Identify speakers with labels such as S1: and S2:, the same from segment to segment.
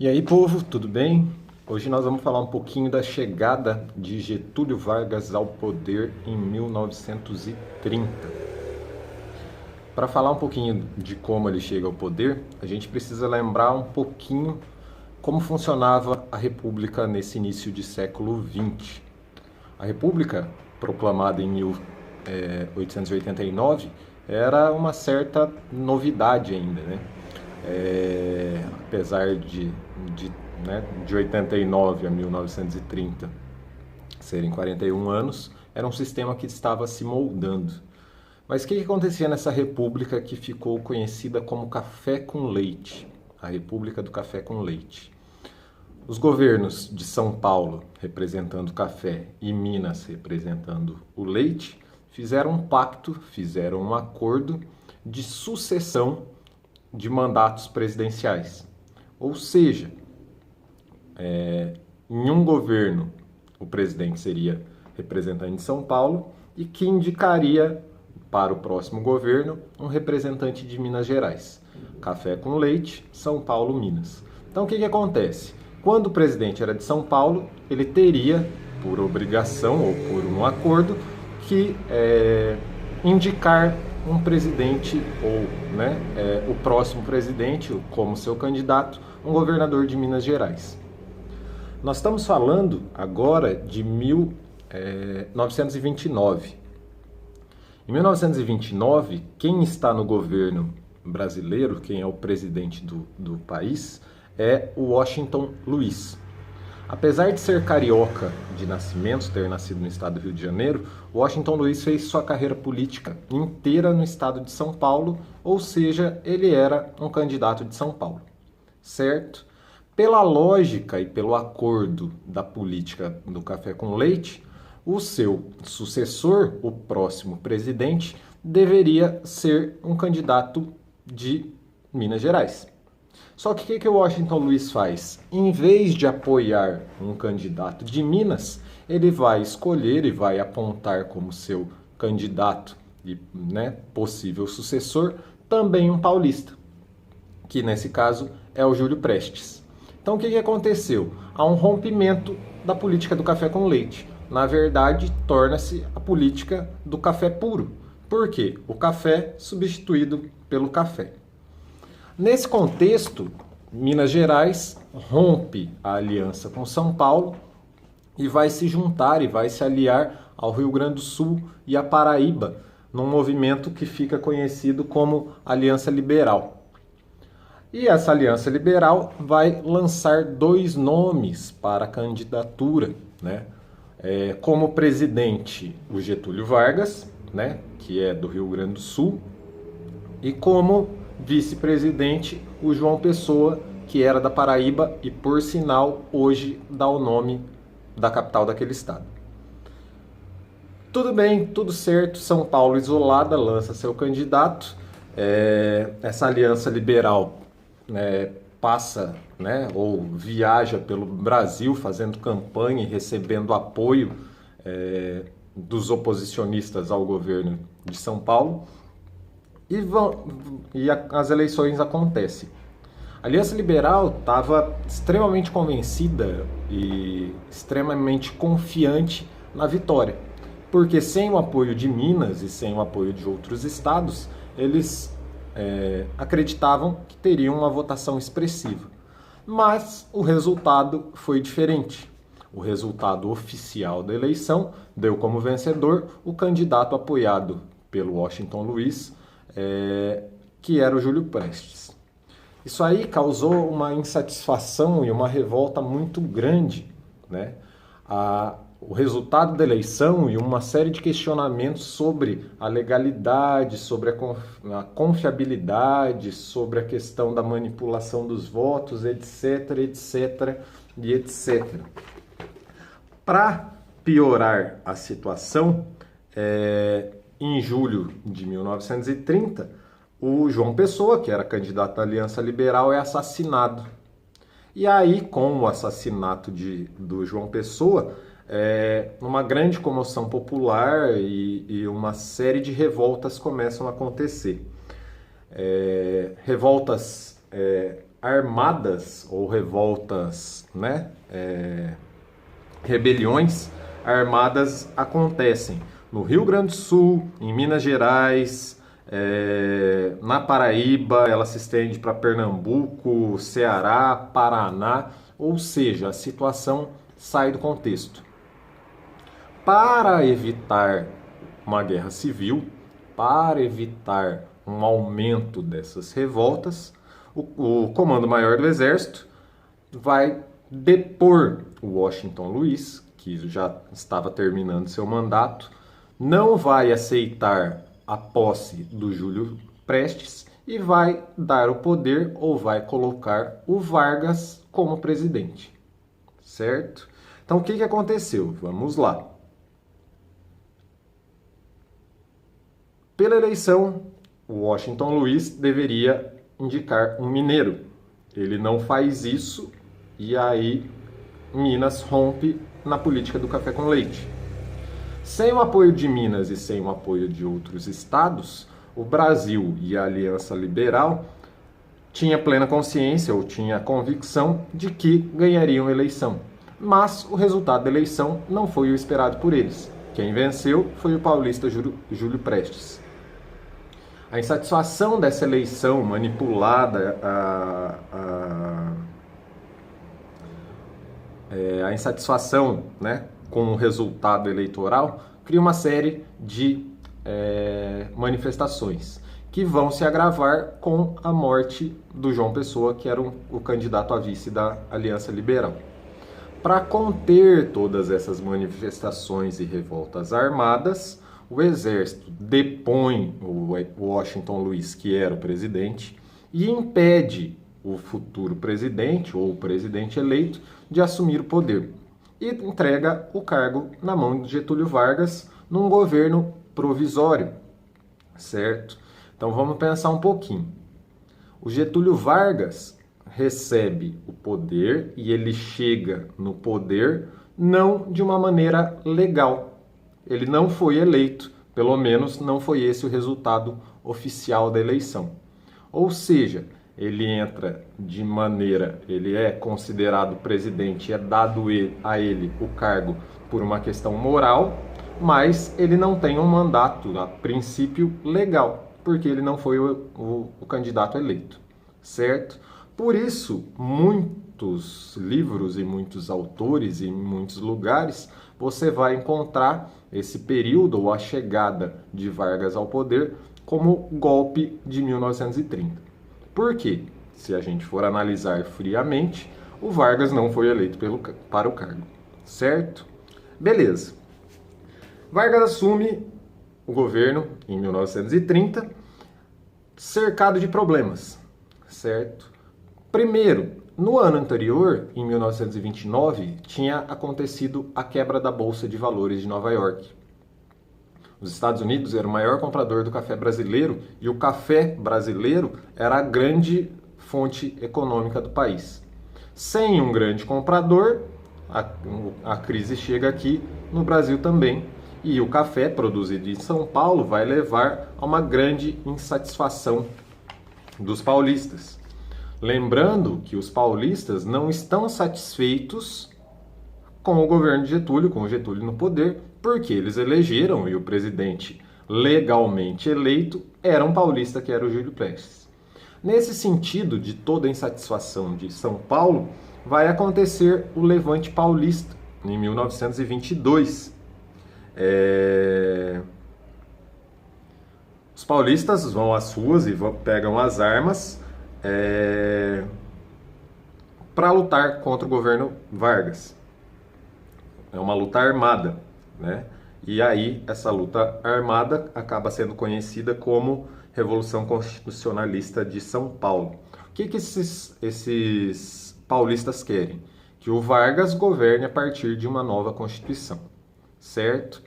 S1: E aí, povo, tudo bem? Hoje nós vamos falar um pouquinho da chegada de Getúlio Vargas ao poder em 1930. Para falar um pouquinho de como ele chega ao poder, a gente precisa lembrar um pouquinho como funcionava a República nesse início de século XX. A República, proclamada em 1889, era uma certa novidade ainda, né? Apesar de 89 a 1930 serem 41 anos, era um sistema que estava se moldando. Mas o que acontecia nessa república que ficou conhecida como Café com Leite? A República do Café com Leite. Os governos de São Paulo, representando o café, e Minas, representando o leite, fizeram um pacto, fizeram um acordo de sucessão de mandatos presidenciais. Ou seja, em um governo, o presidente seria representante de São Paulo e que indicaria para o próximo governo um representante de Minas Gerais. Café com Leite, São Paulo, Minas. Então o que acontece? Quando o presidente era de São Paulo, ele teria, por obrigação ou por um acordo, que indicar um presidente ou o próximo presidente como seu candidato, um governador de Minas Gerais. Nós estamos falando agora de 1929. Em 1929, quem está no governo brasileiro, quem é o presidente do país, é o Washington Luiz. Apesar de ser carioca de nascimento, ter nascido no estado do Rio de Janeiro, Washington Luiz fez sua carreira política inteira no estado de São Paulo, ou seja, ele era um candidato de São Paulo, certo? Pela lógica e pelo acordo da política do café com leite, o seu sucessor, o próximo presidente, deveria ser um candidato de Minas Gerais. Só que o que o Washington Luiz faz? Em vez de apoiar um candidato de Minas, ele vai escolher e vai apontar como seu candidato e possível sucessor também um paulista, que nesse caso é o Júlio Prestes. Então o que aconteceu? Há um rompimento da política do café com leite. Na verdade, torna-se a política do café puro. Por quê? O café substituído pelo café. Nesse contexto, Minas Gerais rompe a aliança com São Paulo e vai se juntar e vai se aliar ao Rio Grande do Sul e à Paraíba, num movimento que fica conhecido como Aliança Liberal. E essa Aliança Liberal vai lançar dois nomes para a candidatura, como presidente, o Getúlio Vargas, que é do Rio Grande do Sul, e como vice-presidente, o João Pessoa, que era da Paraíba e, por sinal, hoje dá o nome da capital daquele estado. Tudo bem, tudo certo, São Paulo isolada lança seu candidato, essa aliança liberal passa, ou viaja pelo Brasil fazendo campanha e recebendo apoio dos oposicionistas ao governo de São Paulo. E as eleições acontecem. A Aliança Liberal estava extremamente convencida e extremamente confiante na vitória, porque sem o apoio de Minas e sem o apoio de outros estados, eles acreditavam que teriam uma votação expressiva. Mas o resultado foi diferente. O resultado oficial da eleição deu como vencedor o candidato apoiado pelo Washington Luiz, que era o Júlio Prestes. Isso aí causou uma insatisfação e uma revolta muito grande, o resultado da eleição e uma série de questionamentos sobre a legalidade, sobre a confiabilidade, sobre a questão da manipulação dos votos, etc, etc e etc. Para piorar a situação, em julho de 1930, o João Pessoa, que era candidato à Aliança Liberal, é assassinado. E aí, com o assassinato do João Pessoa, uma grande comoção popular e uma série de revoltas começam a acontecer. Revoltas armadas ou revoltas, né? Rebeliões armadas acontecem no Rio Grande do Sul, em Minas Gerais, na Paraíba, ela se estende para Pernambuco, Ceará, Paraná, ou seja, a situação sai do contexto. Para evitar uma guerra civil, para evitar um aumento dessas revoltas, o Comando Maior do Exército vai depor o Washington Luiz, que já estava terminando seu mandato, não vai aceitar a posse do Júlio Prestes e vai dar o poder ou vai colocar o Vargas como presidente, certo? Então o que aconteceu? Vamos lá. Pela eleição, o Washington Luiz deveria indicar um mineiro. Ele não faz isso e aí Minas rompe na política do café com leite. Sem o apoio de Minas e sem o apoio de outros estados, o Brasil e a Aliança Liberal tinha plena consciência ou tinha convicção de que ganhariam a eleição. Mas o resultado da eleição não foi o esperado por eles. Quem venceu foi o paulista Júlio Prestes. A insatisfação dessa eleição manipulada, a insatisfação, né, com o resultado eleitoral, cria uma série de manifestações que vão se agravar com a morte do João Pessoa, que era o candidato a vice da Aliança Liberal. Para conter todas essas manifestações e revoltas armadas, o exército depõe o Washington Luiz, que era o presidente, e impede o futuro presidente ou o presidente eleito de assumir o poder e entrega o cargo na mão de Getúlio Vargas num governo provisório, certo? Então vamos pensar um pouquinho. O Getúlio Vargas recebe o poder e ele chega no poder não de uma maneira legal. Ele não foi eleito, pelo menos não foi esse o resultado oficial da eleição. Ou seja, ele entra de maneira, ele é considerado presidente, é dado a ele o cargo por uma questão moral, mas ele não tem um mandato, a princípio, legal, porque ele não foi o candidato eleito, certo? Por isso, muitos livros e muitos autores em muitos lugares, você vai encontrar esse período ou a chegada de Vargas ao poder como golpe de 1930. Por quê? Se a gente for analisar friamente, o Vargas não foi eleito para o cargo, certo? Beleza. Vargas assume o governo em 1930, cercado de problemas, certo? Primeiro, no ano anterior, em 1929, tinha acontecido a quebra da Bolsa de Valores de Nova York. Os Estados Unidos eram o maior comprador do café brasileiro e o café brasileiro era a grande fonte econômica do país. Sem um grande comprador, a crise chega aqui no Brasil também e o café produzido em São Paulo vai levar a uma grande insatisfação dos paulistas. Lembrando que os paulistas não estão satisfeitos com o governo de Getúlio, com o Getúlio no poder, porque eles elegeram e o presidente legalmente eleito era um paulista, que era o Júlio Prestes. Nesse sentido de toda a insatisfação de São Paulo, vai acontecer o Levante Paulista, em 1922. Os paulistas vão às ruas e pegam as armas para lutar contra o governo Vargas. É uma luta armada, né? E aí essa luta armada acaba sendo conhecida como Revolução Constitucionalista de São Paulo. O que esses paulistas querem? Que o Vargas governe a partir de uma nova Constituição, certo?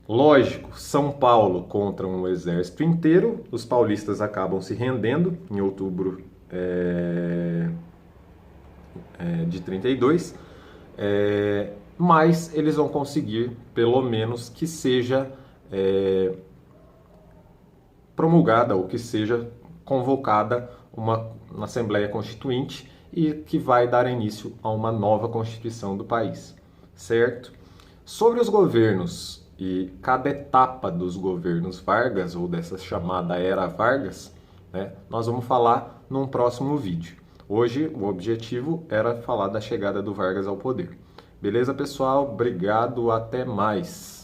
S1: Lógico, São Paulo contra um exército inteiro, os paulistas acabam se rendendo em outubro de 32, mas eles vão conseguir, pelo menos, que seja promulgada ou que seja convocada uma Assembleia Constituinte e que vai dar início a uma nova Constituição do país, certo? Sobre os governos e cada etapa dos governos Vargas, ou dessa chamada Era Vargas, né, nós vamos falar num próximo vídeo. Hoje o objetivo era falar da chegada do Vargas ao poder. Beleza, pessoal? Obrigado, até mais!